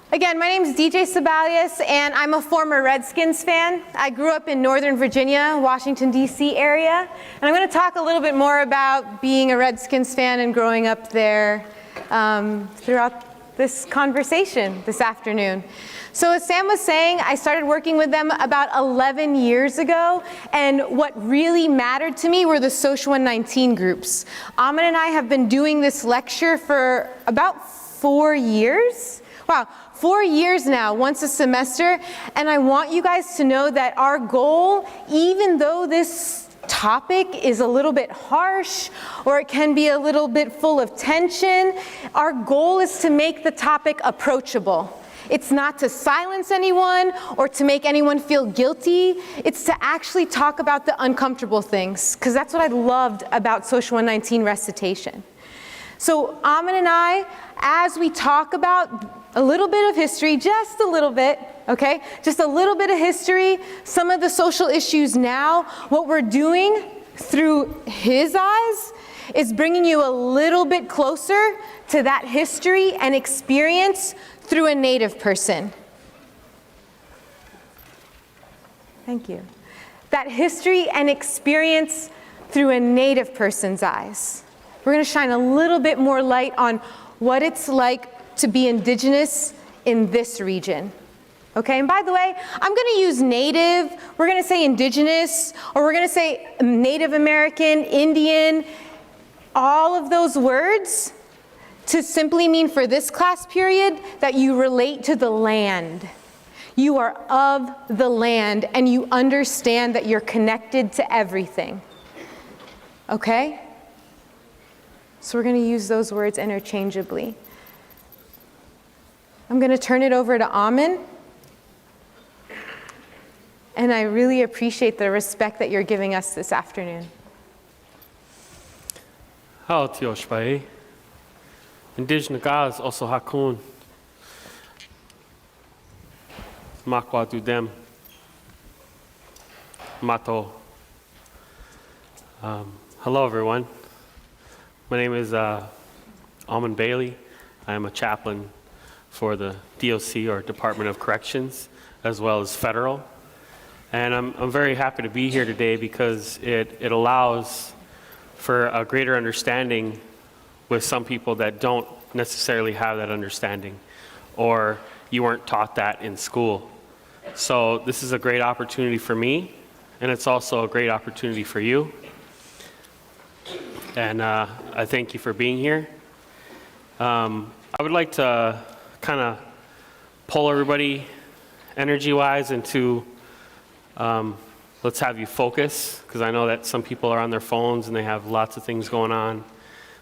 Again, my name is DJ Sebalius, and I'm a former Redskins fan. I grew up in Northern Virginia, Washington, D.C. area, and I'm going to talk a little bit more about being a Redskins fan and growing up there throughout this conversation this afternoon. So as Sam was saying, I started working with them about 11 years ago, and what really mattered to me were the Social 119 groups. Amin and I have been doing this lecture for about 4 years. Wow, 4 years now, once a semester, and I want you guys to know that our goal, even though this topic is a little bit harsh or it can be a little bit full of tension, our goal is to make the topic approachable. It's not to silence anyone or to make anyone feel guilty. It's to actually talk about the uncomfortable things, because that's what I loved about Social 119 recitation. So Amin and I, as we talk about a little bit of history, just a little bit, okay? Just a little bit of history, some of the social issues now, what we're doing through his eyes is bringing you a little bit closer to that history and experience through a Native person. Thank you. That history and experience through a Native person's eyes. We're going to shine a little bit more light on what it's like to be Indigenous in this region. Okay, and by the way, I'm going to use Native, we're going to say Indigenous, or we're going to say Native American, Indian, all of those words to simply mean for this class period that you relate to the land. You are of the land and you understand that you're connected to everything. Okay? So we're going to use those words interchangeably. I'm going to turn it over to Amin. And I really appreciate the respect that you're giving us this afternoon. How Tioshpai. Indigenous guys also hakun. Makwa do them. Mato. Hello everyone. My name is Amin Bailey. I am a chaplain for the DOC, or Department of Corrections, as well as federal. And I'm very happy to be here today because it allows for a greater understanding with some people that don't necessarily have that understanding, or you weren't taught that in school. So this is a great opportunity for me, and it's also a great opportunity for you. And I thank you for being here. I would like to kind of pull everybody energy-wise into let's have you focus, because I know that some people are on their phones and they have lots of things going on.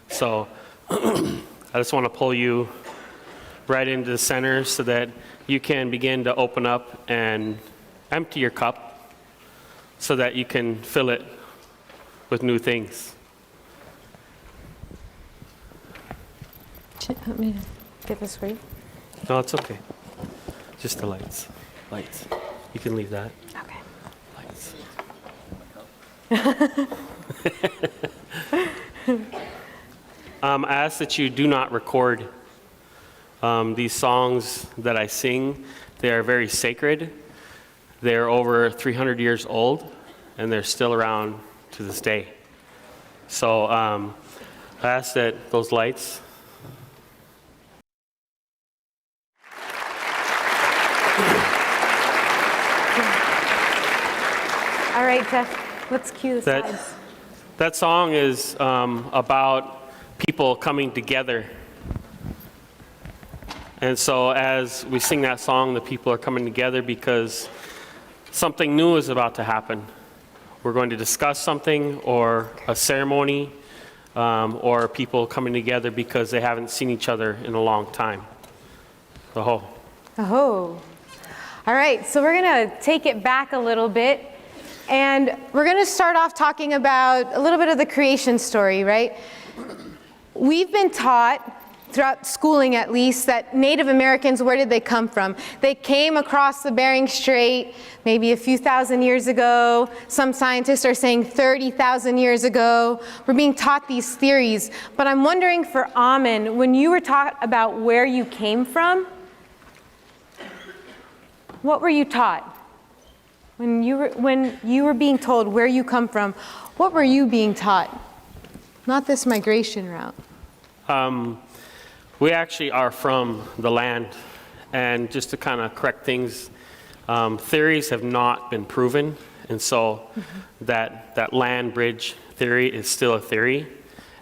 So I just want to pull you right into the center so that you can begin to open up and empty your cup so that you can fill it with new things. Want me to get this for you? No, it's okay. Just the lights. Lights. You can leave that. Okay. Lights. I ask that you do not record these songs that I sing. They are very sacred. They're over 300 years old, and they're still around to this day. So I ask that those lights. All right, Jeff, let's cue the slides. That song is about people coming together. And so as we sing that song, the people are coming together because something new is about to happen. We're going to discuss something, or a ceremony, or people coming together because they haven't seen each other in a long time. Oh. Oh. All right, so we're going to take it back a little bit. And we're going to start off talking about a little bit of the creation story, right? We've been taught, throughout schooling at least, that Native Americans, where did they come from? They came across the Bering Strait maybe a few thousand years ago. Some scientists are saying 30,000 years ago. We're being taught these theories. But I'm wondering for Amin, when you were taught about where you came from, what were you taught? When you were being told where you come from, what were you being taught? Not this migration route. We actually are from the land, and just to kind of correct things, theories have not been proven, and so that land bridge theory is still a theory,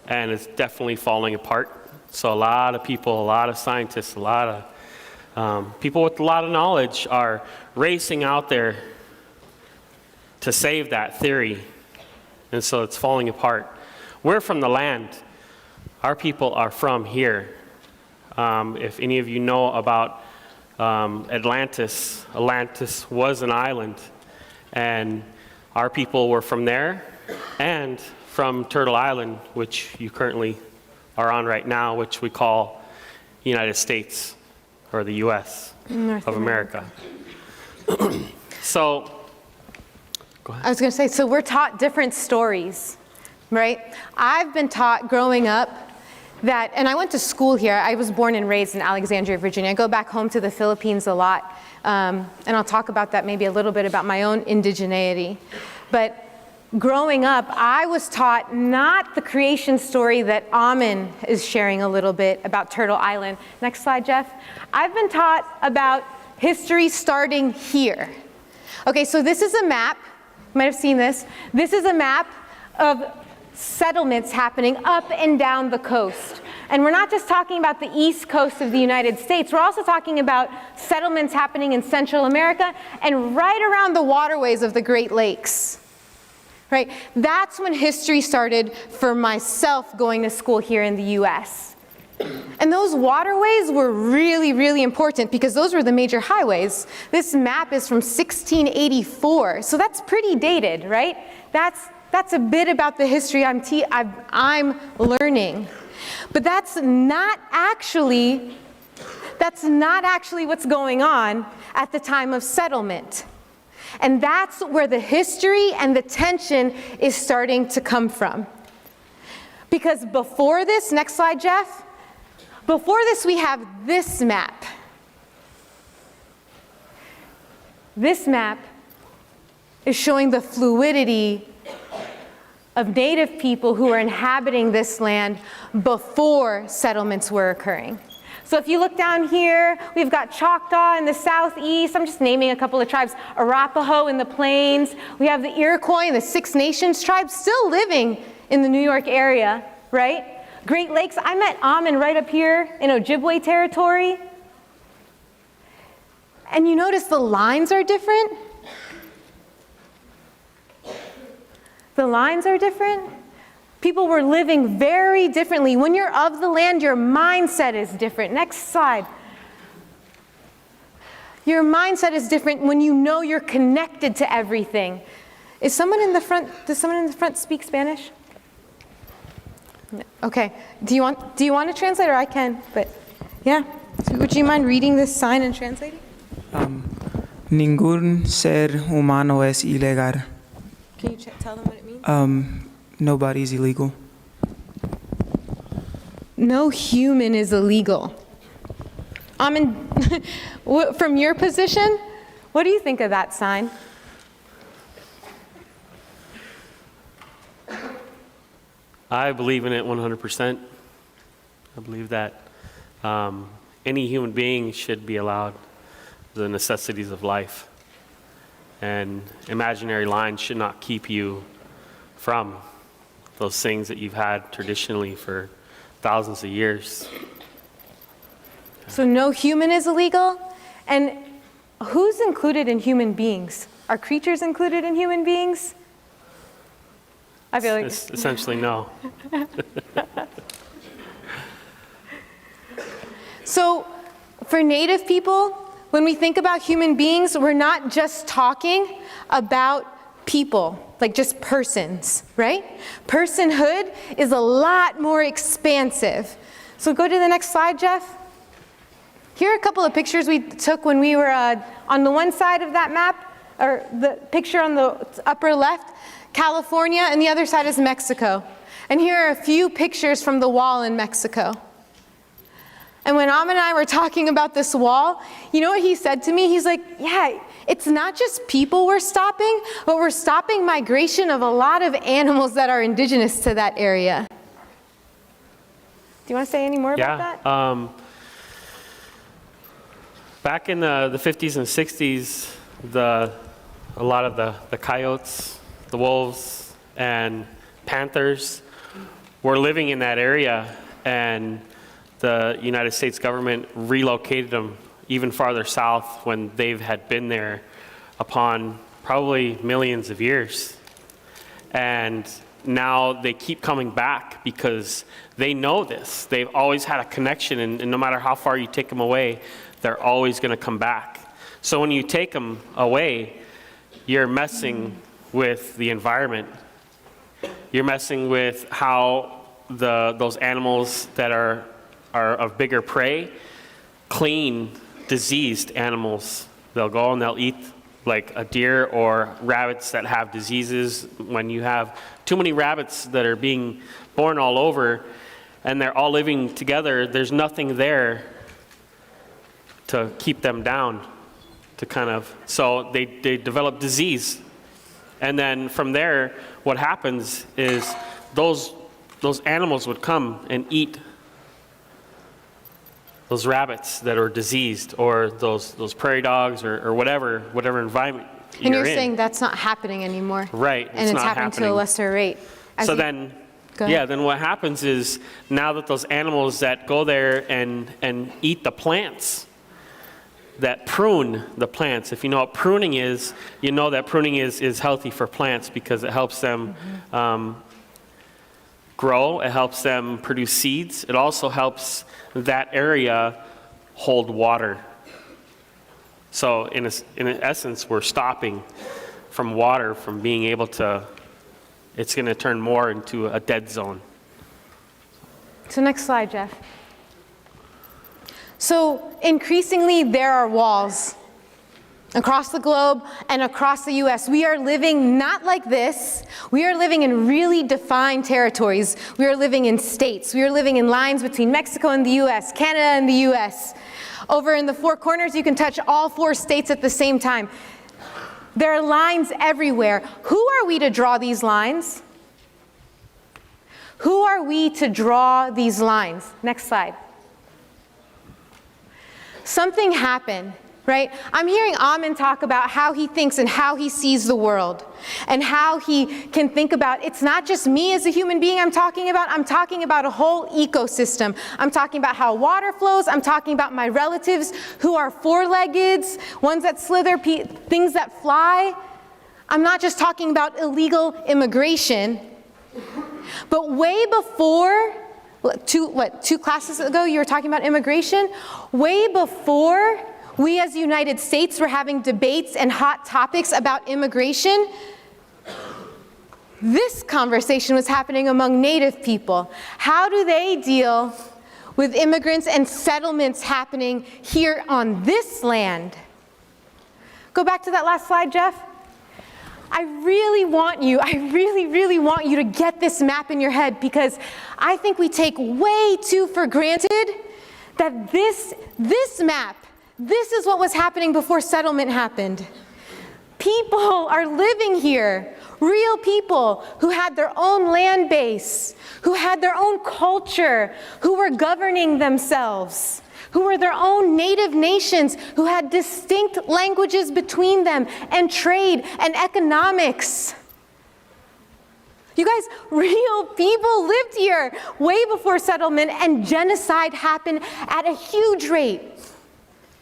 and it's definitely falling apart. So a lot of people, a lot of scientists, a lot of people with a lot of knowledge are racing out there to save that theory, and so it's falling apart. We're from the land. Our people are from here. If any of you know about Atlantis, Atlantis was an island, and our people were from there and from Turtle Island, which you currently are on right now, which we call United States, or the U.S. North of America. So, go ahead. I was going to say, so we're taught different stories, right? I've been taught growing up that, and I went to school here. I was born and raised in Alexandria, Virginia. I go back home to the Philippines a lot, and I'll talk about that maybe a little bit about my own indigeneity. But growing up, I was taught not the creation story that Amin is sharing a little bit about Turtle Island. Next slide, Jeff. I've been taught about history starting here. Okay, so this is a map. You might have seen this. This is a map of settlements happening up and down the coast. And we're not just talking about the east coast of the United States, we're also talking about settlements happening in Central America and right around the waterways of the Great Lakes. Right? That's when history started for myself going to school here in the US. And those waterways were really, really important because those were the major highways. This map is from 1684, so that's pretty dated, right? That's a bit about the history I'm learning. But that's not actually what's going on at the time of settlement. And that's where the history and the tension is starting to come from. Because before this, next slide, Jeff, before this we have this map. This map is showing the fluidity of native people who are inhabiting this land before settlements were occurring. So if you look down here, we've got Choctaw in the southeast. I'm just naming a couple of tribes. Arapaho in the plains. We have the Iroquois and the Six Nations tribes still living in the New York area, right? Great Lakes. I met Amin right up here in Ojibwe territory. And you notice the lines are different? The lines are different. People were living very differently. When you're of the land, your mindset is different. Next slide. Your mindset is different when you know you're connected to everything. Is someone in the front, does someone in the front speak Spanish? Okay. Do you want to translate, or I can? But yeah. So would you mind reading this sign and translating? Ningún ser humano es ilegal. Can you tell them what it means? Nobody's illegal. No human is illegal. From your position, what do you think of that sign? I believe in it 100%. I believe that any human being should be allowed the necessities of life. And imaginary lines should not keep you from those things that you've had traditionally for thousands of years. So no human is illegal? And who's included in human beings? Are creatures included in human beings? I feel like... Essentially, no. So for Native people, when we think about human beings, we're not just talking about people, like just persons, right? Personhood is a lot more expansive. So go to the next slide, Jeff. Here are a couple of pictures we took when we were on the one side of that map, or the picture on the upper left, California, and the other side is Mexico. And here are a few pictures from the wall in Mexico. And when Am and I were talking about this wall, you know what he said to me? He's like, yeah, it's not just people we're stopping, but we're stopping migration of a lot of animals that are indigenous to that area. Do you want to say any more about that? Back in the 50s and 60s, a lot of the coyotes, the wolves, and panthers were living in that area, and the United States government relocated them even farther south when they had been there upon probably millions of years. And now they keep coming back because they know this. They've always had a connection, and no matter how far you take them away, they're always going to come back. So when you take them away, you're messing with the environment. You're messing with how those animals that are of bigger prey, clean, diseased animals. They'll go and they'll eat like a deer or rabbits that have diseases. When you have too many rabbits that are being born all over and they're all living together, there's nothing there to keep them down, to kind of, so they develop disease. And then from there, what happens is those animals would come and eat those rabbits that are diseased, or those prairie dogs, or whatever environment you're in. And you're saying that's not happening anymore. Right, and it's happening to a lesser rate. So then what happens is, now that those animals that go there and eat the plants, that prune the plants. If you know what pruning is, you know that pruning is healthy for plants because it helps them grow, it helps them produce seeds, it also helps that area hold water. So in essence, we're stopping from water from being able to, it's going to turn more into a dead zone. So next slide, Jeff. So increasingly there are walls across the globe and across the US. We are living not like this. We are living in really defined territories. We are living in states. We are living in lines between Mexico and the US, Canada and the US. Over in the four corners, you can touch all 4 states at the same time. There are lines everywhere. Who are we to draw these lines? Who are we to draw these lines? Next slide. Something happened, right? I'm hearing Amin talk about how he thinks and how he sees the world, and how he can think about, it's not just me as a human being I'm talking about a whole ecosystem. I'm talking about how water flows. I'm talking about my relatives who are four-leggeds, ones that slither, things that fly. I'm not just talking about illegal immigration, but way before, two classes ago you were talking about immigration? Way before we as the United States were having debates and hot topics about immigration, this conversation was happening among Native people. How do they deal with immigrants and settlements happening here on this land? Go back to that last slide, Jeff. I really want you to get this map in your head, because I think we take way too for granted that this map, this is what was happening before settlement happened. People are living here, real people who had their own land base, who had their own culture, who were governing themselves, who were their own native nations, who had distinct languages between them, and trade and economics. You guys, real people lived here way before settlement, and genocide happened at a huge rate.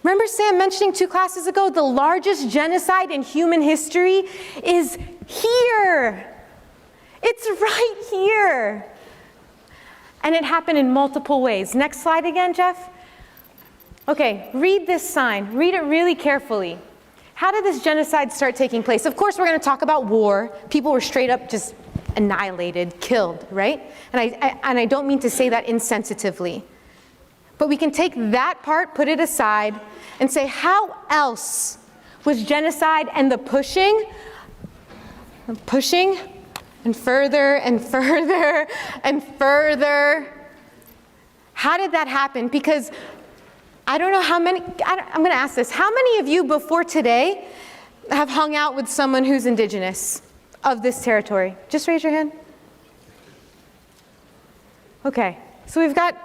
Remember Sam mentioning 2 classes ago, the largest genocide in human history is here. It's right here. And it happened in multiple ways. Next slide again, Jeff. Okay, read this sign. Read it really carefully. How did this genocide start taking place? Of course, we're going to talk about war. People were straight up just annihilated, killed, right? And I don't mean to say that insensitively. But we can take that part, put it aside, and say, how else was genocide and the pushing and further and further and further, how did that happen? Because I don't know how many, I'm going to ask this. How many of you before today have hung out with someone who's indigenous of this territory? Just raise your hand. Okay, so we've got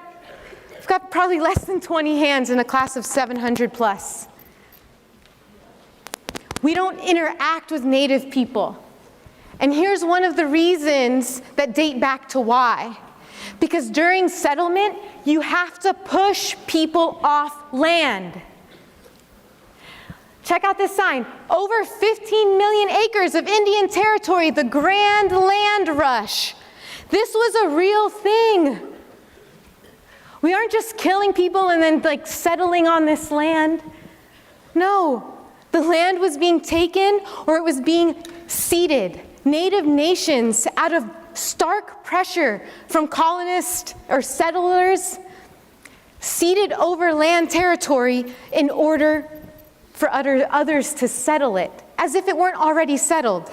probably less than 20 hands in a class of 700 plus. We don't interact with Native people. And here's one of the reasons that date back to why. Because during settlement, you have to push people off land. Check out this sign. Over 15 million acres of Indian territory, the Grand Land Rush. This was a real thing. We aren't just killing people and then like settling on this land. No, the land was being taken or it was being ceded. Native nations, out of stark pressure from colonists or settlers, ceded over land territory in order for others to settle it, as if it weren't already settled.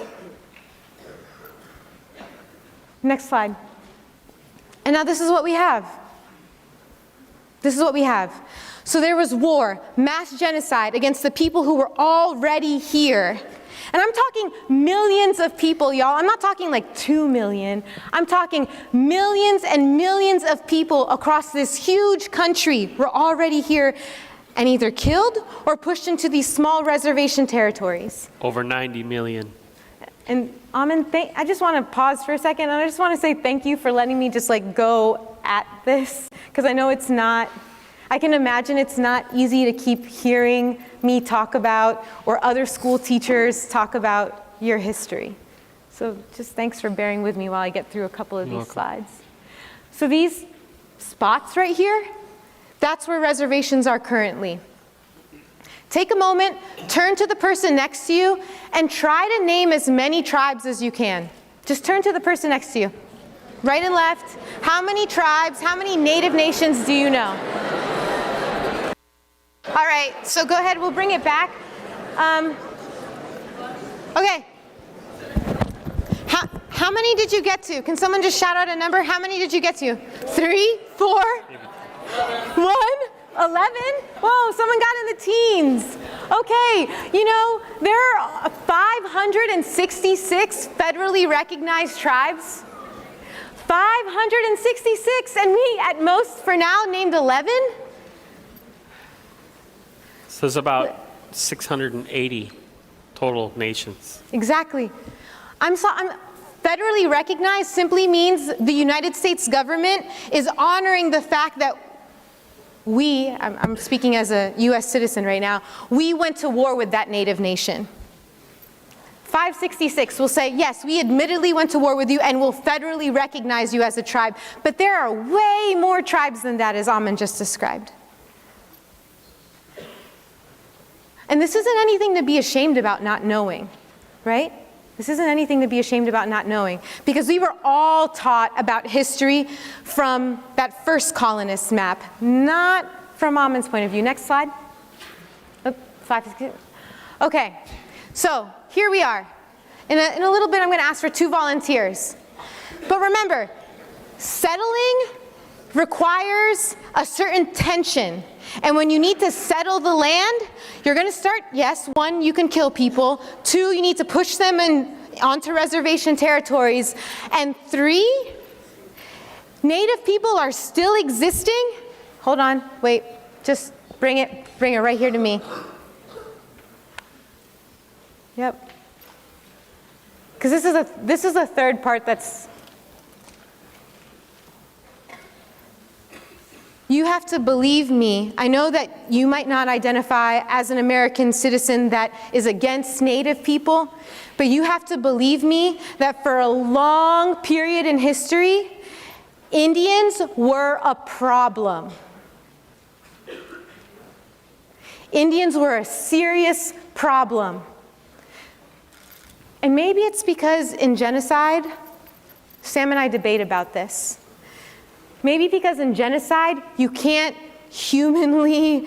Next slide. And now this is what we have. This is what we have. So there was war, mass genocide against the people who were already here. And I'm talking millions of people, y'all. I'm not talking like 2 million. I'm talking millions and millions of people across this huge country were already here and either killed or pushed into these small reservation territories. Over 90 million. And Amin, I just want to pause for a second, and I just want to say thank you for letting me just like go at this, because I know it's not, I can imagine it's not easy to keep hearing me talk about, or other school teachers talk about your history. So just thanks for bearing with me while I get through a couple of these slides. So these spots right here, that's where reservations are currently. Take a moment, turn to the person next to you, and try to name as many tribes as you can. Just turn to the person next to you. Right and left. How many tribes, how many Native nations do you know? All right, so go ahead, we'll bring it back. Okay. How many did you get to? Can someone just shout out a number? How many did you get to? 3, 4, 1? 11? Whoa, someone got in the teens. Okay, you know, there are 566 federally recognized tribes. 566, and we at most for now named 11? So there's about 680 total nations. Exactly. I'm federally recognized simply means the United States government is honoring the fact that I'm speaking as a US citizen right now, we went to war with that Native nation. 566 will say, yes, we admittedly went to war with you and will federally recognize you as a tribe. But there are way more tribes than that, as Amin just described. And this isn't anything to be ashamed about not knowing, right? This isn't anything to be ashamed about not knowing, because we were all taught about history from that first colonist map, not from Amin's point of view. Next slide. Okay, so here we are. In a little bit, I'm going to ask for 2 volunteers. But remember, settling requires a certain tension. And when you need to settle the land, you're going to start, yes, 1, you can kill people. 2, you need to push them onto reservation territories. And 3, Native people are still existing. Hold on, wait, just bring it right here to me. Yep. Because this is a third part that's, you have to believe me. I know that you might not identify as an American citizen that is against Native people, but you have to believe me that for a long period in history, Indians were a problem. Indians were a serious problem. And maybe it's because in genocide, Sam and I debate about this. Maybe because in genocide, you can't humanly,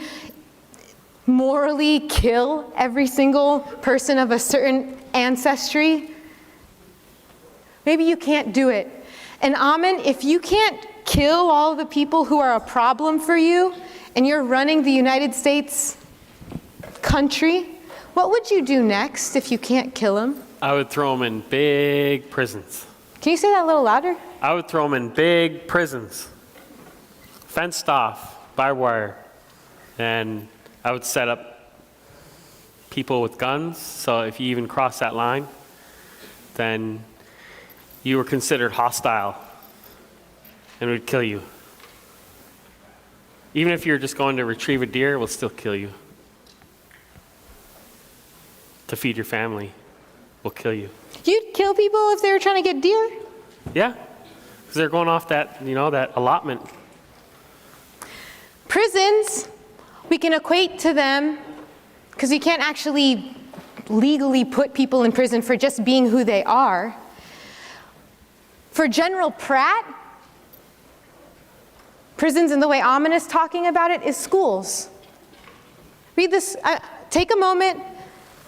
morally kill every single person of a certain ancestry. Maybe you can't do it. And Amin, if you can't kill all the people who are a problem for you, and you're running the United States country, what would you do next if you can't kill him? I would throw them in big prisons. Can you say that a little louder? I would throw them in big prisons, fenced off, barbed wire, and I would set up people with guns, so if you even cross that line, then you were considered hostile, and we'd kill you. Even if you're just going to retrieve a deer, we'll still kill you. To feed your family, we'll kill you. You'd kill people if they were trying to get deer? Yeah, because they're going off that, that allotment. Prisons, we can equate to them, because you can't actually legally put people in prison for just being who they are. For General Pratt, prisons and the way Amin is talking about it is schools. Read this, take a moment,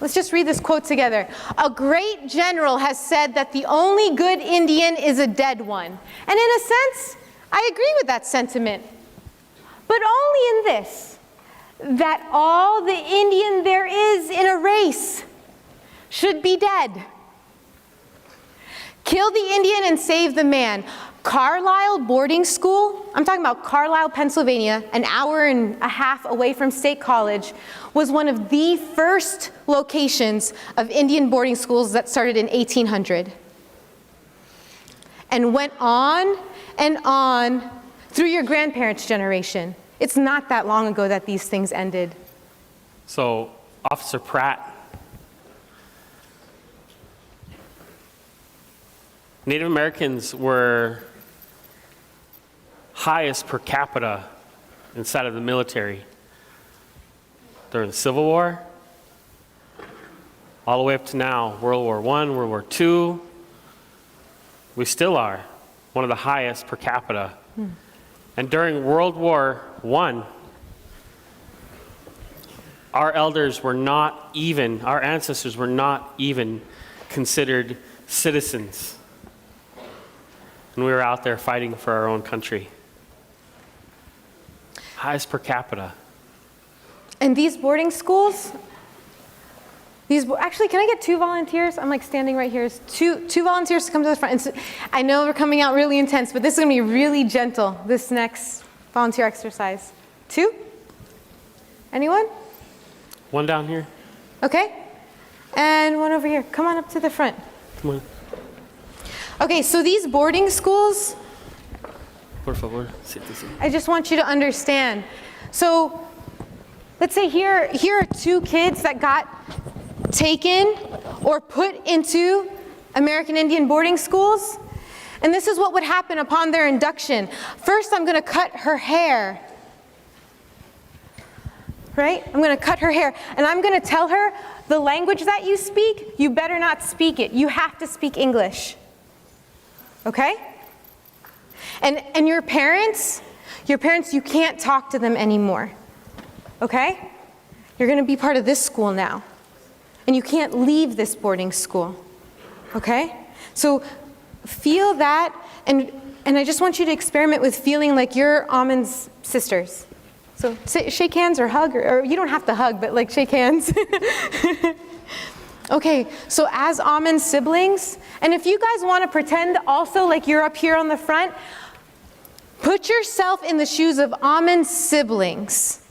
let's just read this quote together. A great general has said that the only good Indian is a dead one. And in a sense, I agree with that sentiment. But only in this, that all the Indian there is in a race should be dead. Kill the Indian and save the man. Carlisle boarding school, I'm talking about Carlisle, Pennsylvania, an hour and a half away from State College, was one of the first locations of Indian boarding schools that started in 1800. And went on and on through your grandparents' generation. It's not that long ago that these things ended. So, Officer Pratt, Native Americans were highest per capita inside of the military during the Civil War, all the way up to now, World War I, World War II. We still are one of the highest per capita. And during World War I, our elders were not even, our ancestors were not even considered citizens. And we were out there fighting for our own country. Highest per capita. And these boarding schools, actually, can I get 2 volunteers? I'm like standing right here. Two volunteers to come to the front. I know we're coming out really intense, but this is going to be really gentle, this next volunteer exercise. 2? Anyone? 1 down here. Okay. And 1 over here. Come on up to the front. Come on. Okay, so these boarding schools, Por favor, siéntese. I just want you to understand. So let's say here are 2 kids that got taken or put into American Indian boarding schools. And this is what would happen upon their induction. First, I'm going to cut her hair. Right? I'm going to cut her hair. And I'm going to tell her, the language that you speak, you better not speak it. You have to speak English. Okay? And your parents, you can't talk to them anymore. Okay? You're going to be part of this school now. And you can't leave this boarding school. Okay? So feel that, and I just want you to experiment with feeling like you're Amin's sisters. So shake hands or hug, or you don't have to hug, but like shake hands. Okay, so as Amin's siblings, and if you guys want to pretend also like you're up here on the front, put yourself in the shoes of Amin's siblings.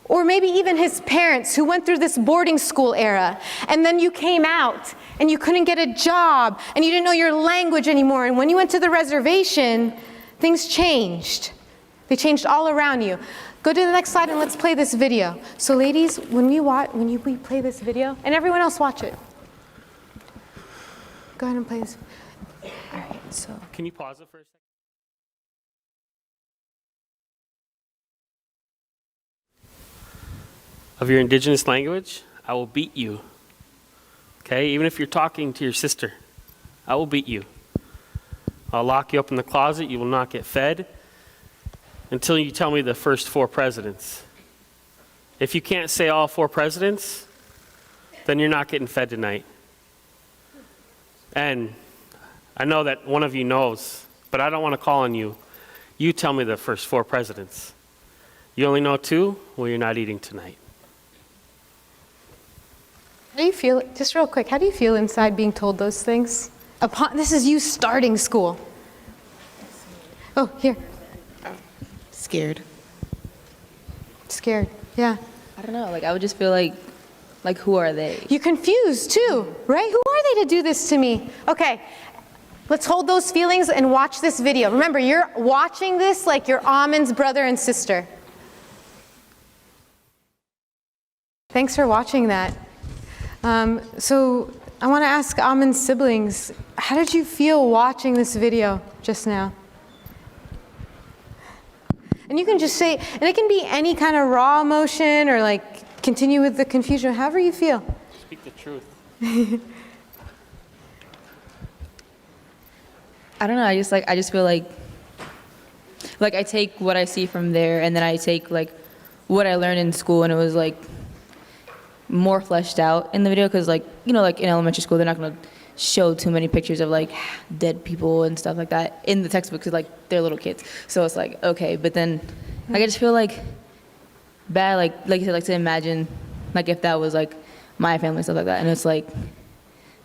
Or maybe even his parents who went through this boarding school era. And then you came out and you couldn't get a job and you didn't know your language anymore. And when you went to the reservation, things changed. They changed all around you. Go to the next slide and let's play this video. So ladies, when we play this video, and everyone else watch it. Go ahead and play this. All right, so. Can you pause it for a second? Of your indigenous language, I will beat you. Okay, even if you're talking to your sister, I will beat you. I'll lock you up in the closet, you will not get fed until you tell me the first 4 presidents. If you can't say all 4 presidents, then you're not getting fed tonight. And I know that one of you knows, but I don't want to call on you. You tell me the first 4 presidents. You only know two? Well, you're not eating tonight. How do you feel, just real quick, how do you feel inside being told those things? This is you starting school. Oh, here. Scared. Scared, yeah. I don't know, like I would just feel like who are they? You're confused too, right? Who are they to do this to me? Okay, let's hold those feelings and watch this video. Remember, you're watching this like you're Amon's brother and sister. Thanks for watching that. So I want to ask Amon's siblings, how did you feel watching this video just now? And you can just say, and it can be any kind of raw emotion or like continue with the confusion, however you feel. Speak the truth. I don't know, I just feel like I take what I see from there and then I take like what I learned in school and it was like more fleshed out in the video because like, you know, like in elementary school, they're not going to show too many pictures of like dead people and stuff like that in the textbook because like they're little kids. So it's like, okay, but then like, I just feel like bad, like you said, like to imagine like if that was like my family, stuff like that. And it's like,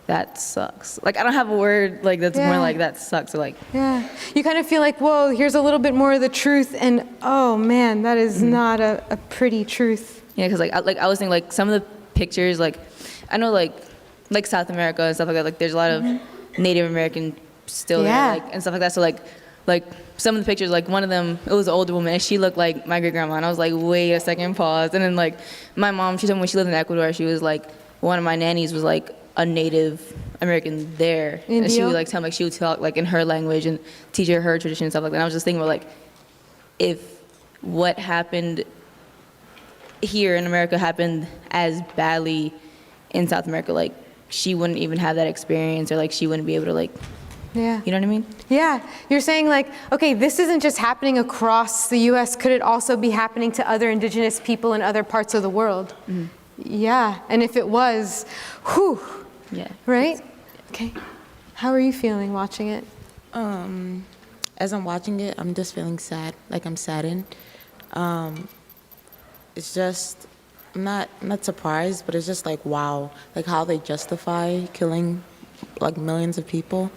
that sucks. Like I don't have a word like that's more like that sucks. Or, like, Yeah, you kind of feel like, whoa, here's a little bit more of the truth and oh man, that is not a pretty truth. yeah, because I was thinking like some of the pictures, like I know like South America and stuff like that, like there's a lot of Native American still there, like and stuff like that. So like some of the pictures, like one of them, it was an older woman and she looked like my great grandma, and I was like, wait a second, pause. And then like my mom, she told me when she lived in Ecuador, she was like, one of my nannies was like a Native American there, and she would like tell me, like she would talk like in her language and teach her tradition and stuff like that. And I was just thinking about like if what happened here in America happened as badly in South America, like she wouldn't even have that experience or like she wouldn't be able to like, Yeah. you know what I mean? Yeah, you're saying like, okay, this isn't just happening across the US, could it also be happening to other indigenous people in other parts of the world? Yeah, and if it was, whew, Yeah. right? Okay, how are you feeling watching it? As I'm watching it, I'm just feeling sad, like I'm saddened. It's just, I'm not surprised, but it's just like, wow, like how they justify killing like millions of people.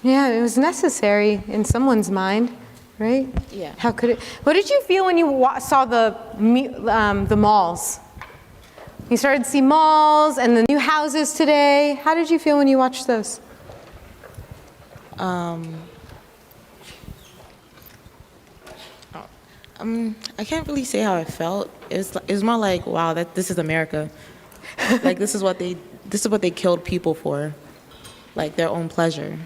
Yeah, it was necessary in someone's mind, right? Yeah. How could it? What did you feel when you saw the malls? You started to see malls and the new houses today. How did you feel when you watched those? I can't really say how I felt. It was more like, wow, this is America. Like this is what they killed people for, like their own pleasure.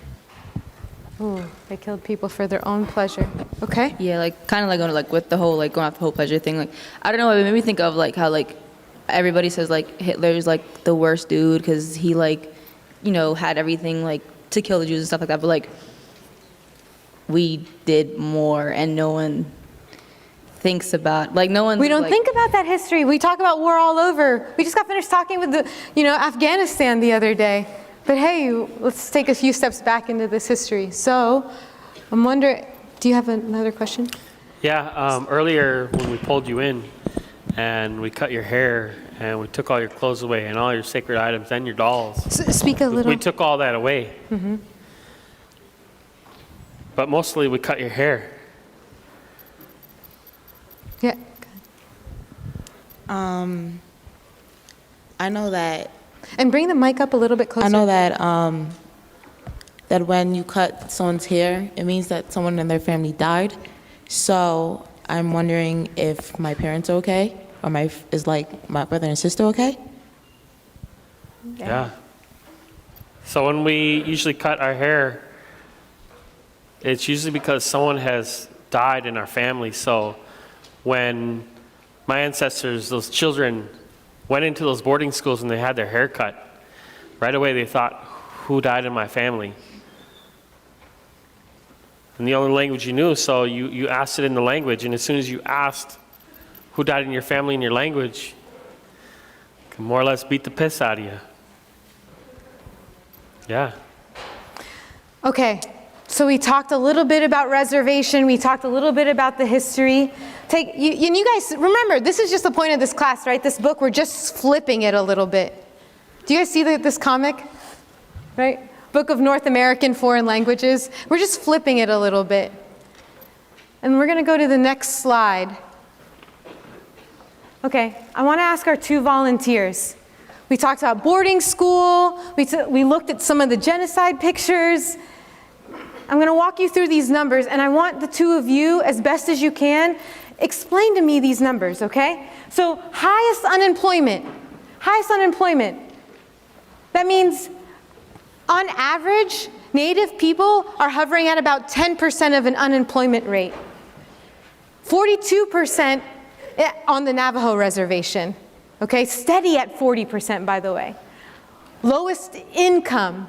Ooh, they killed people for their own pleasure. Okay. Yeah, like kind of like going like with the whole like going off the whole pleasure thing. Like I don't know, it made me think of like how like everybody says like Hitler's like the worst dude because he like, you know, had everything like to kill the Jews and stuff like that. But like we did more, and no one thinks about like no one. We don't like, think about that history. We talk about war all over. We just got finished talking with the, Afghanistan the other day. But hey, let's take a few steps back into this history. So, I'm wondering, do you have another question? Yeah, earlier when we pulled you in and we cut your hair and we took all your clothes away and all your sacred items and your dolls. Speak a little. We took all that away. But mostly we cut your hair. Yeah. I know that. And bring the mic up a little bit closer. I know that that when you cut someone's hair, it means that someone in their family died. So I'm wondering if my parents are okay, or is like my brother and sister okay? Yeah. So when we usually cut our hair, it's usually because someone has died in our family. So when my ancestors, those children, went into those boarding schools and they had their hair cut, right away they thought, who died in my family? And the only language you knew, so you asked it in the language, and as soon as you asked who died in your family in your language, it can more or less beat the piss out of you. Yeah. Okay, So we talked a little bit about reservation. We talked a little bit about the history. And you guys, remember, this is just the point of this class, right? This book, we're just flipping it a little bit. Do you guys see this comic? Right? Book of North American Foreign Languages. We're just flipping it a little bit. And we're going to go to the next slide. Okay, I want to ask our 2 volunteers. We talked about boarding school. We looked at some of the genocide pictures. I'm going to walk you through these numbers, and I want the 2 of you, as best as you can, explain to me these numbers, okay? So highest unemployment. That means, on average, Native people are hovering at about 10% of an unemployment rate. 42% on the Navajo reservation. Okay, steady at 40%, by the way. Lowest income.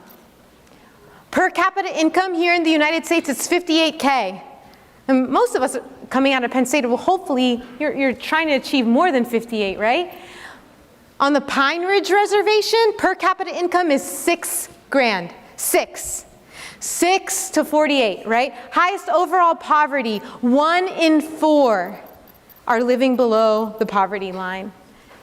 Per capita income here in the United States is $58K. And most of us coming out of Penn State, well, hopefully you're trying to achieve more than 58, right? On the Pine Ridge Reservation, per capita income is $6,000. 6 to 48, right? Highest overall poverty, 1 in 4 are living below the poverty line.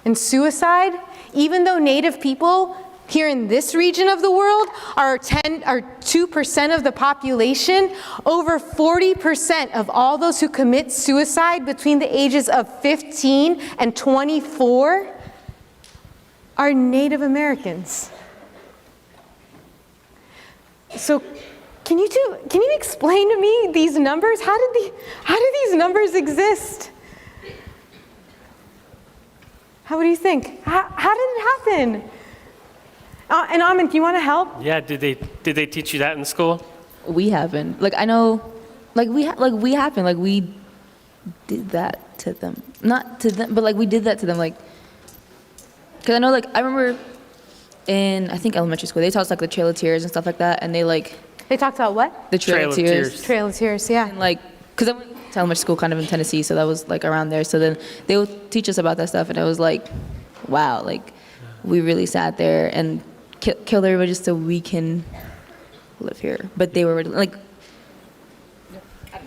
And suicide, even though Native people here in this region of the world are 2% of the population, over 40% of all those who commit suicide between the ages of 15 and 24 are Native Americans. So can you explain to me these numbers? How do these numbers exist? What do you think? How did it happen? And Amin, do you want to help? Yeah, did they teach you that in school? We haven't. Like, I know, we did that to them. Not to them, but we did that to them, because I know, I remember in, I think, elementary school, they taught us, the Trail of Tears and stuff like that, and They talked about what? The Trail of Tears. Trail of Tears, yeah. And, because I went to elementary school kind of in Tennessee, so that was, around there, so then they would teach us about that stuff, and I was like, wow, we really sat there and killed everybody just so we can live here. But they were,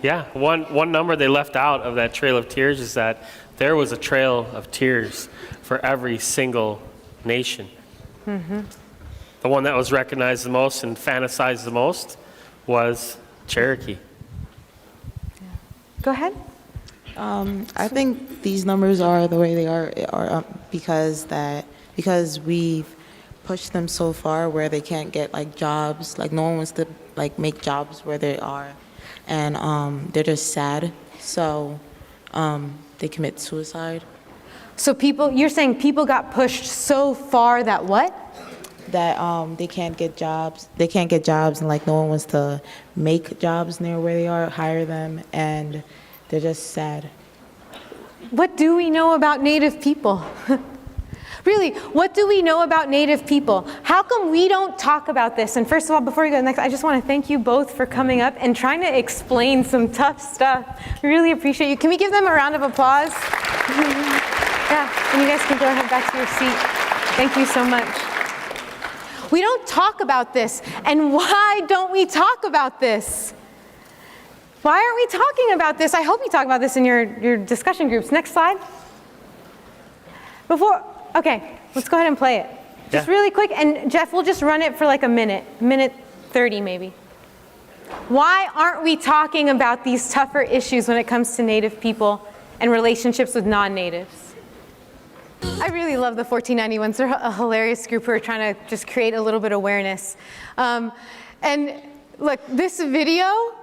Yeah, one number they left out of that Trail of Tears is that there was a Trail of Tears for every single nation. Mm-hmm. The one that was recognized the most and fantasized the most was Cherokee. Go ahead. I think these numbers are the way they are because we've pushed them so far where they can't get jobs. No one wants to make jobs where they are, and they're just sad. So they commit suicide. So you're saying people got pushed so far that what? That they can't get jobs. They can't get jobs, and no one wants to make jobs near where they are, hire them, and they're just sad. What do we know about Native people? Really, what do we know about Native people? How come we don't talk about this? And first of all, before we go to the next, I just want to thank you both for coming up and trying to explain some tough stuff. We really appreciate you. Can we give them a round of applause? Yeah, and you guys can go ahead back to your seat. Thank you so much. We don't talk about this. And why don't we talk about this? Why aren't we talking about this? I hope you talk about this in your discussion groups. Next slide. Okay, let's go ahead and play it. Just really quick, and Jeff, we'll just run it for a minute 30 maybe. Why aren't we talking about these tougher issues when it comes to Native people and relationships with non-Natives? I really love the 1491s. They're a hilarious group who are trying to just create a little bit of awareness. And look, this video,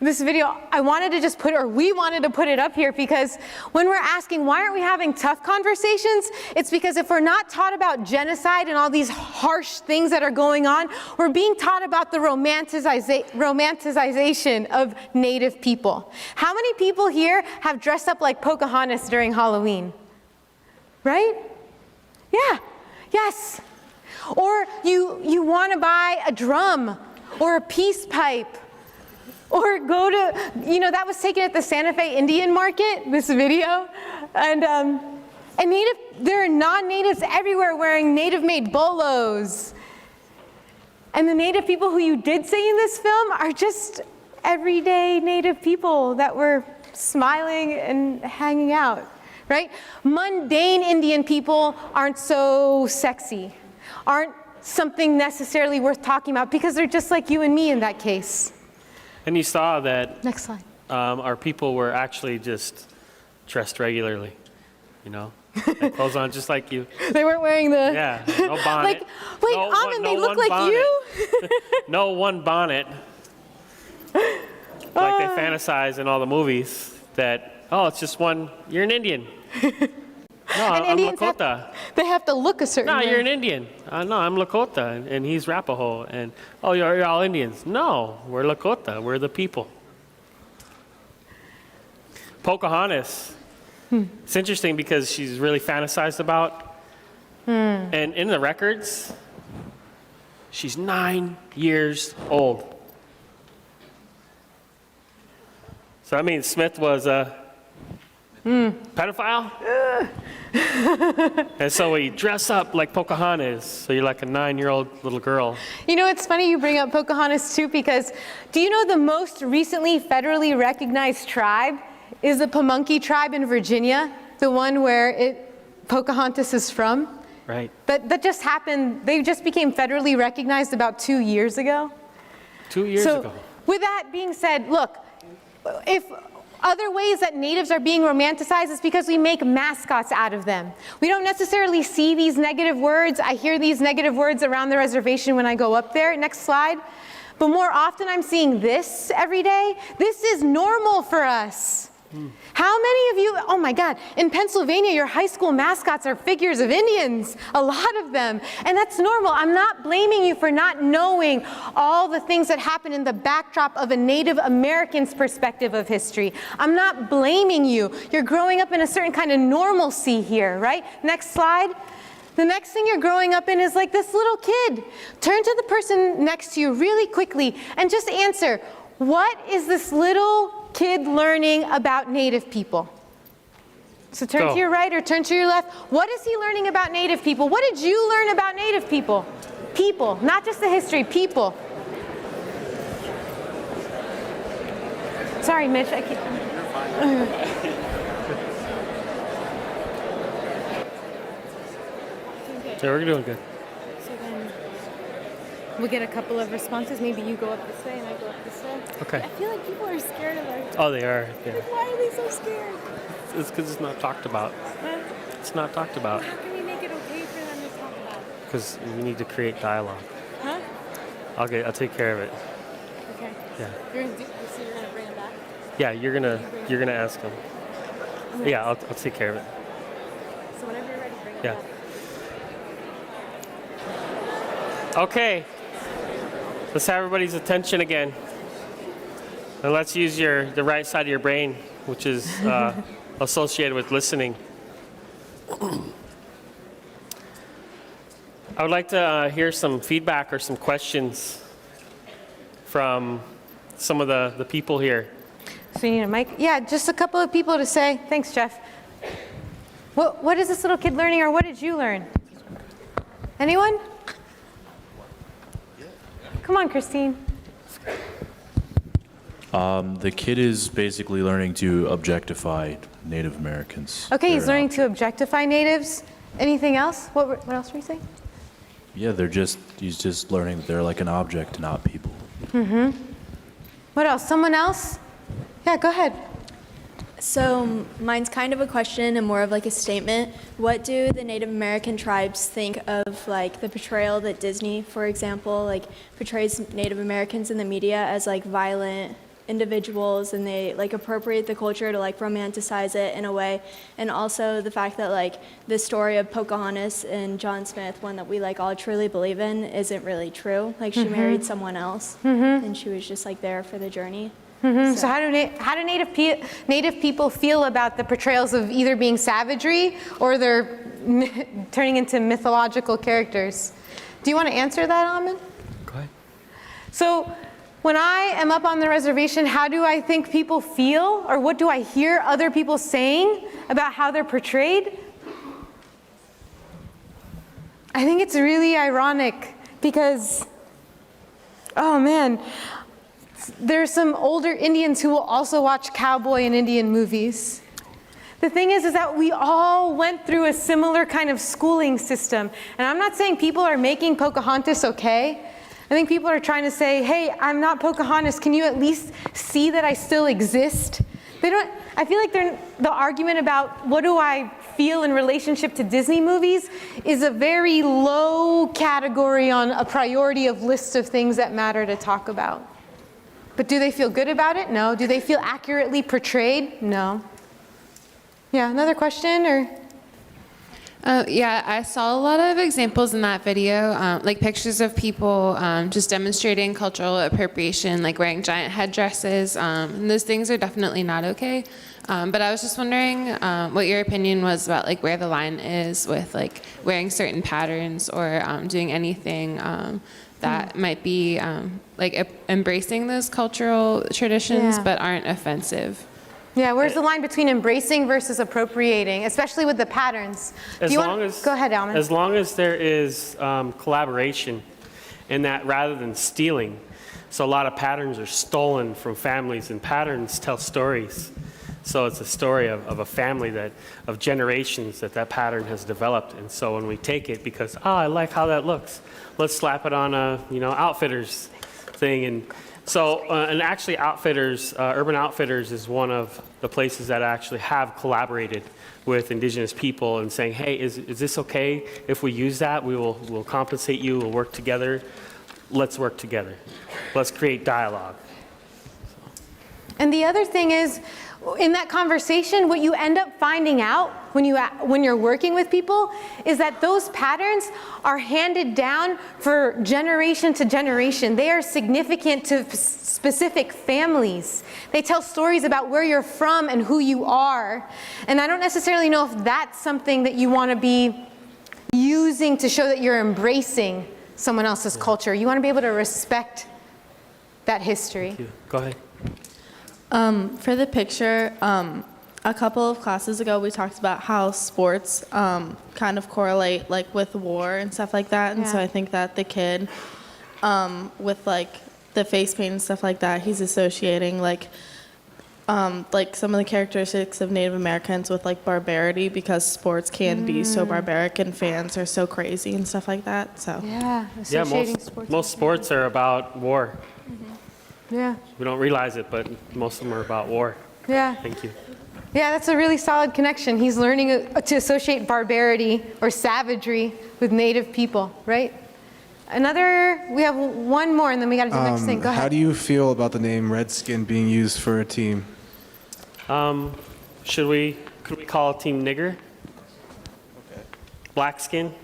I wanted to just we wanted to put it up here because when we're asking why aren't we having tough conversations, it's because if we're not taught about genocide and all these harsh things that are going on, we're being taught about the romanticization of Native people. How many people here have dressed up like Pocahontas during Halloween? Right? Yeah, yes. Or you want to buy a drum or a peace pipe. Or go to, that was taken at the Santa Fe Indian Market, this video. And there are non-Natives everywhere wearing Native-made bolos. And the Native people who you did see in this film are just everyday Native people that were smiling and hanging out, right? Mundane Indian people aren't so sexy, aren't something necessarily worth talking about because they're just like you and me in that case. And you saw that Next slide. our people were actually just dressed regularly, you know? They had clothes on just like you. They weren't wearing the... Yeah, no bonnet. Like, wait, no, Amin, no they look one like bonnet. you? No one bonnet. Like they fantasize in all the movies that, oh, it's just one, you're an Indian. No, And I'm Indians Lakota. They have to look a certain No, way. you're an Indian. No, I'm Lakota, and he's Rapaho. And, oh, you're all Indians. No, we're Lakota. We're the people. Pocahontas. It's interesting because she's really fantasized about. And in the records, she's 9 years old. So that means Smith was a pedophile? And so we dress up like Pocahontas, so you're like a 9-year-old little girl. You know, it's funny you bring up Pocahontas too, because do you know the most recently federally recognized tribe is the Pamunkey tribe in Virginia, the one where Pocahontas is from? Right. That just happened, they just became federally recognized about 2 years ago. 2 years So, ago. with that being said, look, if other ways that natives are being romanticized is because we make mascots out of them. We don't necessarily see these negative words. I hear these negative words around the reservation when I go up there. Next slide. But more often I'm seeing this every day. This is normal for us. How many of you, oh my God, in Pennsylvania, your high school mascots are figures of Indians, a lot of them, and that's normal. I'm not blaming you for not knowing all the things that happen in the backdrop of a Native American's perspective of history. I'm not blaming you. You're growing up in a certain kind of normalcy here, right? Next slide. The next thing you're growing up in is like this little kid. Turn to the person next to you really quickly and just answer, what is this little kid learning about Native people? So turn to your right or turn to your left. What is he learning about Native people? What did you learn about Native people? People, not just the history, people. Sorry, Mitch, I keep... Yeah, we're doing good. So then we'll get a couple of responses. Maybe you go up this way and I go up this way. Okay. I feel like people are scared of our... Oh, they are. Yeah. Why are they so scared? It's because it's not talked about. It's not talked about How can we make it okay for them to talk about? because we need to create dialogue. Huh? I'll take care of it. Okay. Yeah. You're gonna so you're gonna bring them back? Yeah, you're gonna ask them. Yeah, I'll take care of it. So whenever you're ready, bring them Yeah. back. Okay. Let's have everybody's attention again. And let's use the right side of your brain, which is associated with listening. I would like to hear some feedback or some questions from some of the people here. So you need a mic? Yeah, just a couple of people to say. Thanks, Jeff. What is this little kid learning, or what did you learn? Anyone? Come on, Christine. The kid is basically learning to objectify Native Americans. Okay, he's They're learning not- to objectify natives. Anything else? What else were you saying? Yeah, he's just learning that they're like an object, not people. What else? Someone else? Yeah, go ahead. So mine's kind of a question and more of like a statement. What do the Native American tribes think of like the portrayal that Disney, for example, like portrays Native Americans in the media as like violent individuals, and they like appropriate the culture to like romanticize it in a way, and also the fact that like the story of Pocahontas and John Smith, one that we like all truly believe in, isn't really true. Like she married someone else, and she was just like there for the journey. So how do Native people feel about the portrayals of either being savagery or they're turning into mythological characters? Do you want to answer that, Amin? Go ahead. So when I am up on the reservation, how do I think people feel, or what do I hear other people saying about how they're portrayed? I think it's really ironic because Oh man, there's some older Indians who will also watch cowboy and Indian movies. The thing is that we all went through a similar kind of schooling system. And I'm not saying people are making Pocahontas okay. I think people are trying to say, hey, I'm not Pocahontas. Can you at least see that I still exist? I feel like the argument about what do I feel in relationship to Disney movies is a very low category on a priority of list of things that matter to talk about. But do they feel good about it? No. Do they feel accurately portrayed? No. Yeah, another question or? Yeah, I saw a lot of examples in that video, like pictures of people just demonstrating cultural appropriation, like wearing giant headdresses, and those things are definitely not okay. But I was just wondering what your opinion was about like where the line is with like wearing certain patterns or doing anything that might be like embracing those cultural traditions but aren't offensive. Yeah, where's the line between embracing versus appropriating, especially with the patterns? Go ahead, Alman. As long as there is collaboration in that rather than stealing. So a lot of patterns are stolen from families, and patterns tell stories. So it's a story of a family of generations that pattern has developed. And so when we take it because, I like how that looks, let's slap it on a Outfitters thing. And so, and actually Outfitters, Urban Outfitters is one of the places that actually have collaborated with Indigenous people and saying, hey, is this okay if we use that? We'll compensate you, we'll work together. Let's work together. Let's create dialogue. And the other thing is, in that conversation, what you end up finding out when you're working with people is that those patterns are handed down for generation to generation. They are significant to specific families. They tell stories about where you're from and who you are. And I don't necessarily know if that's something that you want to be using to show that you're embracing someone else's culture. You want to be able to respect that history. Thank you. Go ahead. For the picture, a couple of classes ago we talked about how sports kind of correlate like with war and stuff like that, and so I think that the kid with like the face paint and stuff like that, he's associating like some of the characteristics of Native Americans with like barbarity, because sports can be so barbaric and fans are so crazy and stuff like that. So Most sports are about war. Yeah. We don't realize it, but most of them are about war. Yeah. Thank you. Yeah, that's a really solid connection. He's learning to associate barbarity or savagery with Native people, right? We have one more, and then we got to do the next thing. Go ahead. How do you feel about the name Redskin being used for a team? Could we call a team nigger? Okay. Black skin?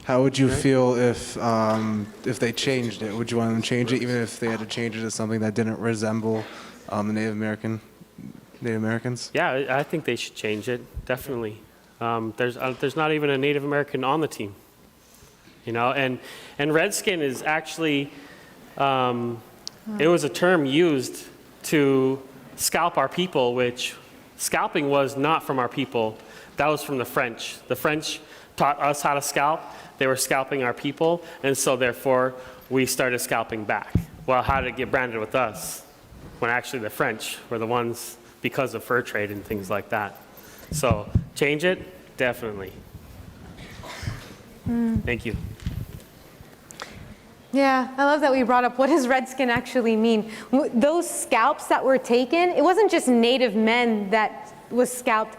How would you feel if they changed it? Would you want them to change it, even if they had to change it to something that didn't resemble the Native Americans? Yeah, I think they should change it, definitely. There's not even a Native American on the team, and Redskin is actually, it was a term used to scalp our people, which scalping was not from our people, that was from the French. The French taught us how to scalp. They were scalping our people, and so therefore we started scalping back. Well, how did it get branded with us? When actually the French were the ones, because of fur trade and things like that. So change it, definitely. Thank you. Yeah, I love that we brought up what does redskin actually mean. Those scalps that were taken, it wasn't just Native men that was scalped.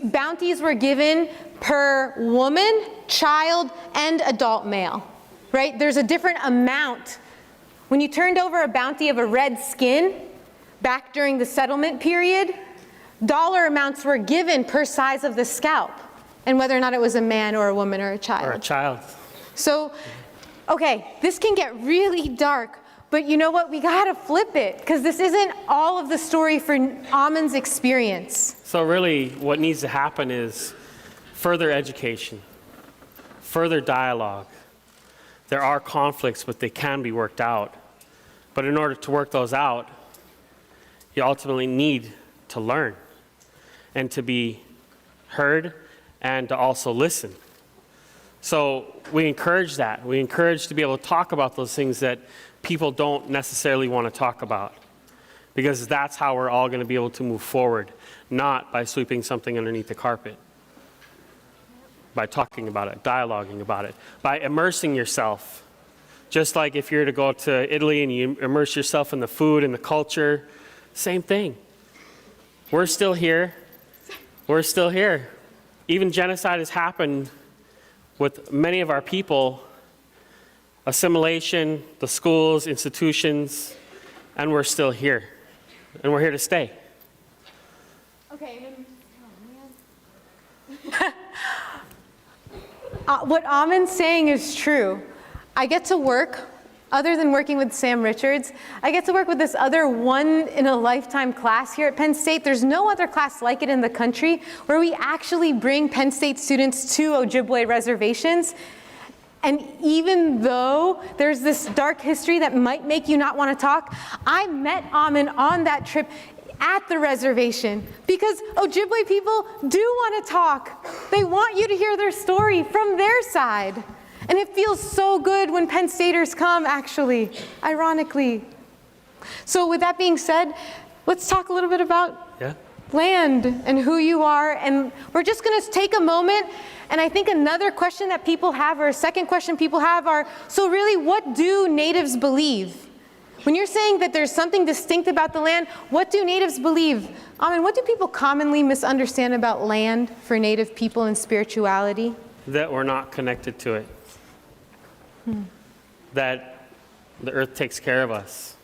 Bounties were given per woman, child, and adult male, right? There's a different amount. When you turned over a bounty of a red skin back during the settlement period, dollar amounts were given per size of the scalp and whether or not it was a man or a woman or a child. Or a child. So, okay, this can get really dark, but you know what? We gotta flip it, because this isn't all of the story for Amon's experience. So really what needs to happen is further education, further dialogue. There are conflicts, but they can be worked out. But in order to work those out, you ultimately need to learn and to be heard and to also listen. So we encourage that. We encourage to be able to talk about those things that people don't necessarily want to talk about, because that's how we're all going to be able to move forward, not by sweeping something underneath the carpet, by talking about it, dialoguing about it, by immersing yourself. Just like if you're to go to Italy and you immerse yourself in the food and the culture, same thing. We're still here. We're still here. Even genocide has happened with many of our people, assimilation, the schools, institutions, and we're still here. And we're here to stay. Okay. What Amin's saying is true. I get to work, other than working with Sam Richards, I get to work with this other one-in-a-lifetime class here at Penn State. There's no other class like it in the country where we actually bring Penn State students to Ojibwe reservations. And even though there's this dark history that might make you not want to talk, I met Amin on that trip at the reservation because Ojibwe people do want to talk. They want you to hear their story from their side. And it feels so good when Penn Staters come, actually, ironically. So with that being said, let's talk a little bit about land and who you are. And we're just going to take a moment. And I think another question that people have, or a second question people have, are, so really, what do natives believe? When you're saying that there's something distinct about the land, what do natives believe? Amin, what do people commonly misunderstand about land for native people and spirituality? That we're not connected to it. That the earth takes care of us.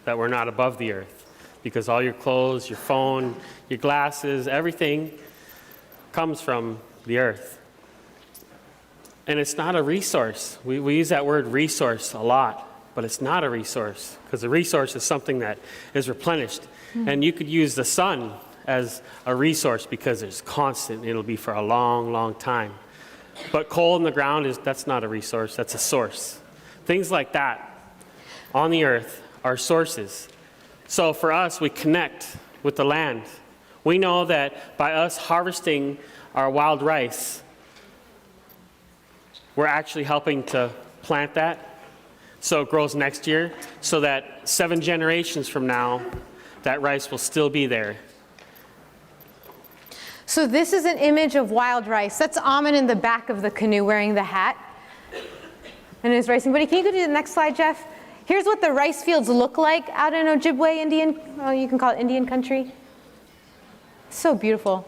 That we're not above the earth. Because all your clothes, your phone, your glasses, everything comes from the earth. And it's not a resource. We use that word resource a lot, but it's not a resource, because a resource is something that is replenished. And you could use the sun as a resource because it's constant. It'll be for a long, long time. But coal in the ground, that's not a resource, that's a source. Things like that on the earth are sources. So for us, we connect with the land. We know that by us harvesting our wild rice, we're actually helping to plant that so it grows next year, so that 7 generations from now, that rice will still be there. So this is an image of wild rice. That's Amin in the back of the canoe wearing the hat and his racing buddy. Can you go to the next slide, Jeff? Here's what the rice fields look like out in Ojibwe Indian, well, you can call it Indian country. So beautiful.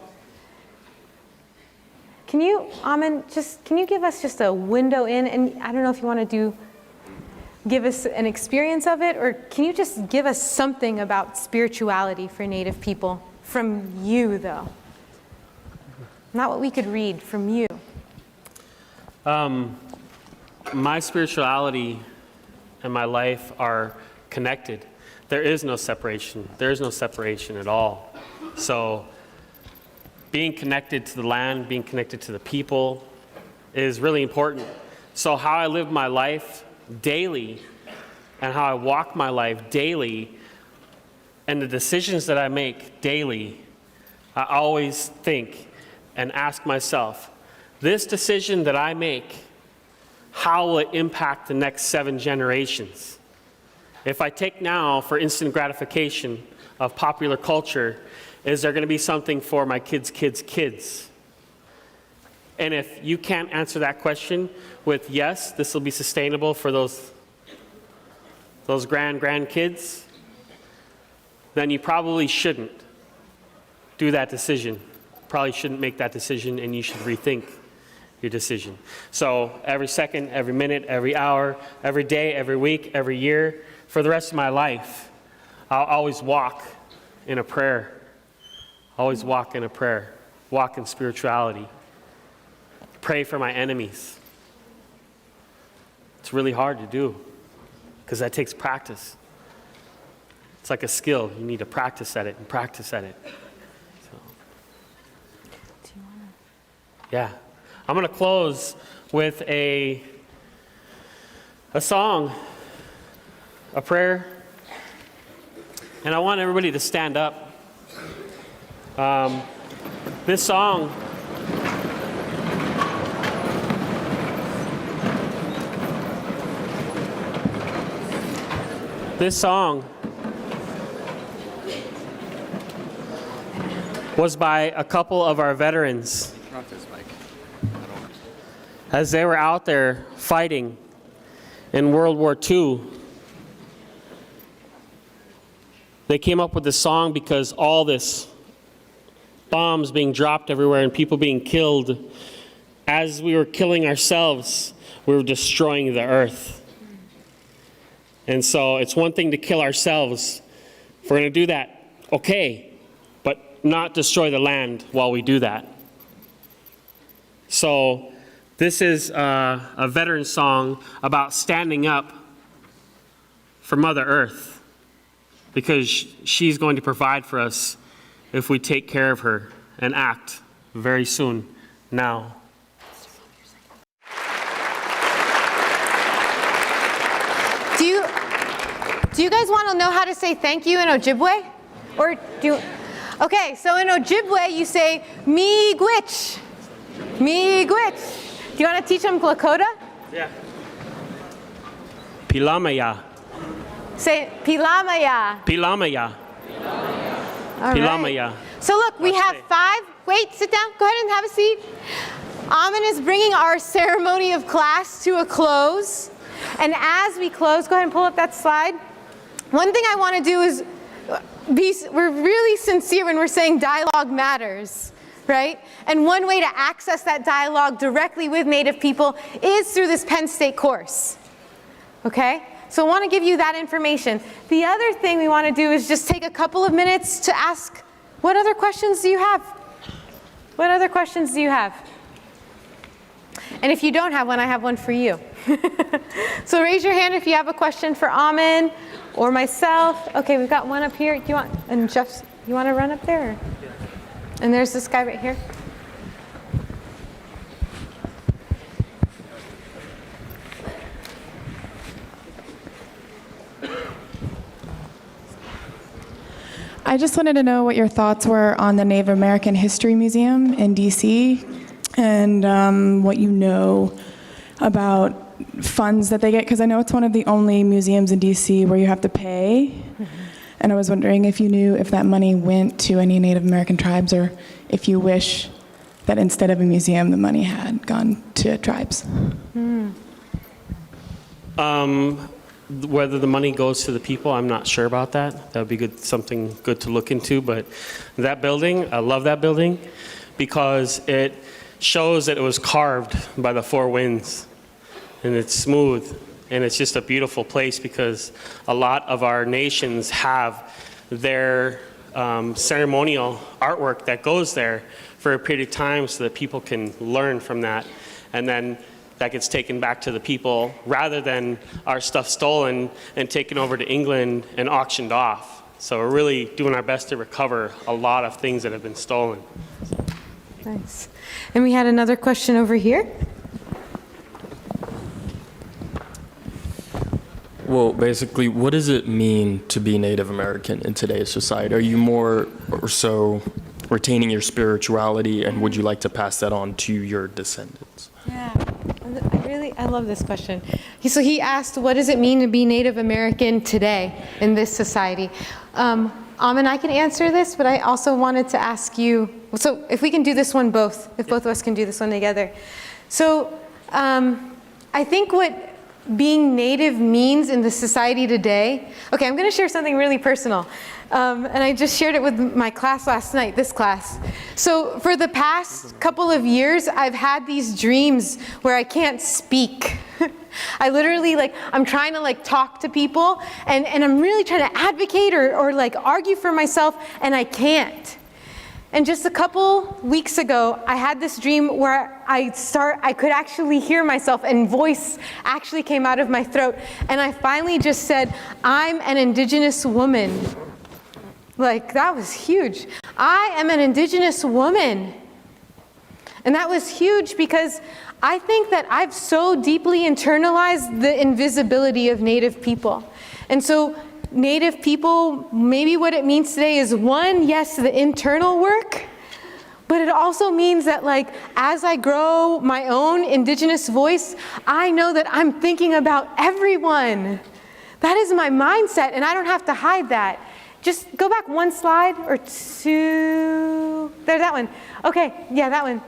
Can you, Amin, can you give us just a window in? And I don't know if you want to give us an experience of it, or can you just give us something about spirituality for Native people from you, though? Not what we could read, from you. My spirituality and my life are connected. There is no separation. There is no separation at all. So being connected to the land, being connected to the people is really important. So how I live my life daily and how I walk my life daily and the decisions that I make daily, I always think and ask myself, this decision that I make, how will it impact the next 7 generations? If I take now for instant gratification of popular culture, is there going to be something for my kids' kids' kids? And if you can't answer that question with yes, this will be sustainable for those grandkids, then you probably shouldn't do that decision. Probably shouldn't make that decision, and you should rethink your decision. So every second, every minute, every hour, every day, every week, every year, for the rest of my life, I'll always walk in a prayer. Always walk in a prayer. Walk in spirituality. Pray for my enemies. It's really hard to do because that takes practice. It's like a skill. You need to practice at it and practice at it. Yeah. I'm going to close with a song, a prayer, and I want everybody to stand up. This song This song was by a couple of our veterans as they were out there fighting in World War II. They came up with this song because all this bombs being dropped everywhere and people being killed. As we were killing ourselves, we were destroying the earth. And so it's one thing to kill ourselves. If we're going to do that, okay, but not destroy the land while we do that. So this is a veteran song about standing up for Mother Earth, because she's going to provide for us if we take care of her and act very soon now. Do you guys want to know how to say thank you in Ojibwe? Or do you, okay, so in Ojibwe you say mi gwich. Mi gwich. Do you want to teach them Lakota? Yeah. Pilamaya. Say Pilamaya. Pilamaya. All Pilamaya. right. So look, we have 5. Wait, sit down. Go ahead and have a seat. Amin is bringing our ceremony of class to a close. And as we close, go ahead and pull up that slide. One thing I want to do is we're really sincere when we're saying dialogue matters, right? And one way to access that dialogue directly with Native people is through this Penn State course, okay? So I want to give you that information. The other thing we want to do is just take a couple of minutes to ask, what other questions do you have? What other questions do you have? And if you don't have one, I have one for you. So raise your hand if you have a question for Amin or myself. Okay, we've got one up here. Do you want, and Jeff, you want to run up there? Or? And there's this guy right here. I just wanted to know what your thoughts were on the Native American History Museum in DC, and what you know about funds that they get, because I know it's one of the only museums in DC where you have to pay. And I was wondering if you knew if that money went to any Native American tribes, or if you wish that instead of a museum, the money had gone to tribes. Whether the money goes to the people, I'm not sure about that. That would be good, something good to look into. But that building, I love that building because it shows that it was carved by the 4 winds, and it's smooth, and it's just a beautiful place because a lot of our nations have their ceremonial artwork that goes there for a period of time so that people can learn from that, and then that gets taken back to the people rather than our stuff stolen and taken over to England and auctioned off. So we're really doing our best to recover a lot of things that have been stolen. Nice. And we had another question over here. Well, basically, what does it mean to be Native American in today's society? Are you more or so retaining your spirituality, and would you like to pass that on to your descendants? Yeah, I love this question. So he asked, what does it mean to be Native American today in this society? Amin, I can answer this, but I also wanted to ask you, so if we can do this one both, if both of us can do this one together. So I think what being Native means in the society today, okay, I'm going to share something really personal. And I just shared it with my class last night, this class. So for the past couple of years, I've had these dreams where I can't speak. I literally, I'm trying to talk to people, and I'm really trying to advocate or argue for myself, and I can't. And just a couple weeks ago, I had this dream where I could actually hear myself, and voice actually came out of my throat. And I finally just said, I'm an Indigenous woman. That was huge. I am an Indigenous woman. And that was huge because I think that I've so deeply internalized the invisibility of Native people. And so Native people, maybe what it means today is, one, yes, the internal work, but it also means that as I grow my own Indigenous voice, I know that I'm thinking about everyone. That is my mindset, and I don't have to hide that. Just go back one slide or two. There's that one. Okay, yeah, that one.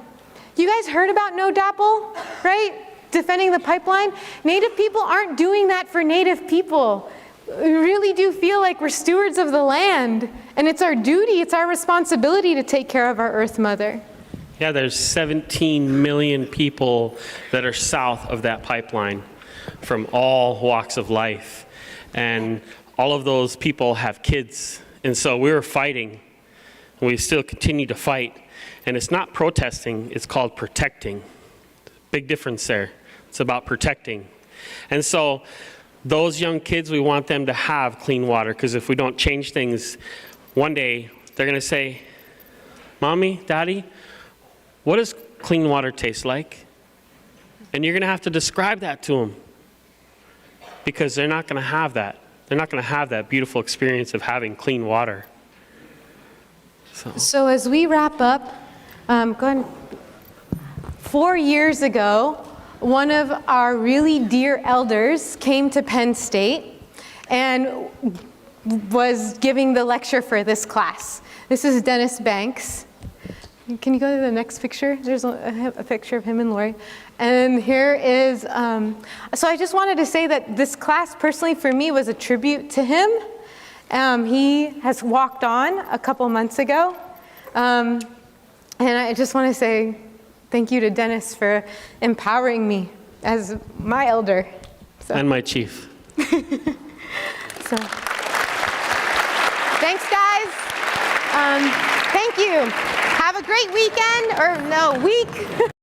You guys heard about No DAPL, right? Defending the pipeline? Native people aren't doing that for Native people. We really do feel like we're stewards of the land, and it's our duty, it's our responsibility to take care of our Earth Mother. Yeah, there's 17 million people that are south of that pipeline from all walks of life. And all of those people have kids. And so we were fighting, and we still continue to fight. And it's not protesting, it's called protecting. Big difference there. It's about protecting. And so those young kids, we want them to have clean water, because if we don't change things, one day they're going to say, Mommy, Daddy, what does clean water taste like? And you're going to have to describe that to them, because they're not going to have that. They're not going to have that beautiful experience of having clean water. So as we wrap up, go ahead. 4 years ago, one of our really dear elders came to Penn State and was giving the lecture for this class. This is Dennis Banks. Can you go to the next picture? There's a picture of him and Lori. And here is, so I just wanted to say that this class personally for me was a tribute to him. He has walked on a couple months ago. And I just want to say thank you to Dennis for empowering me as my elder. So. And my chief. So. Thanks, guys. Thank you. Have a great weekend, or no, week.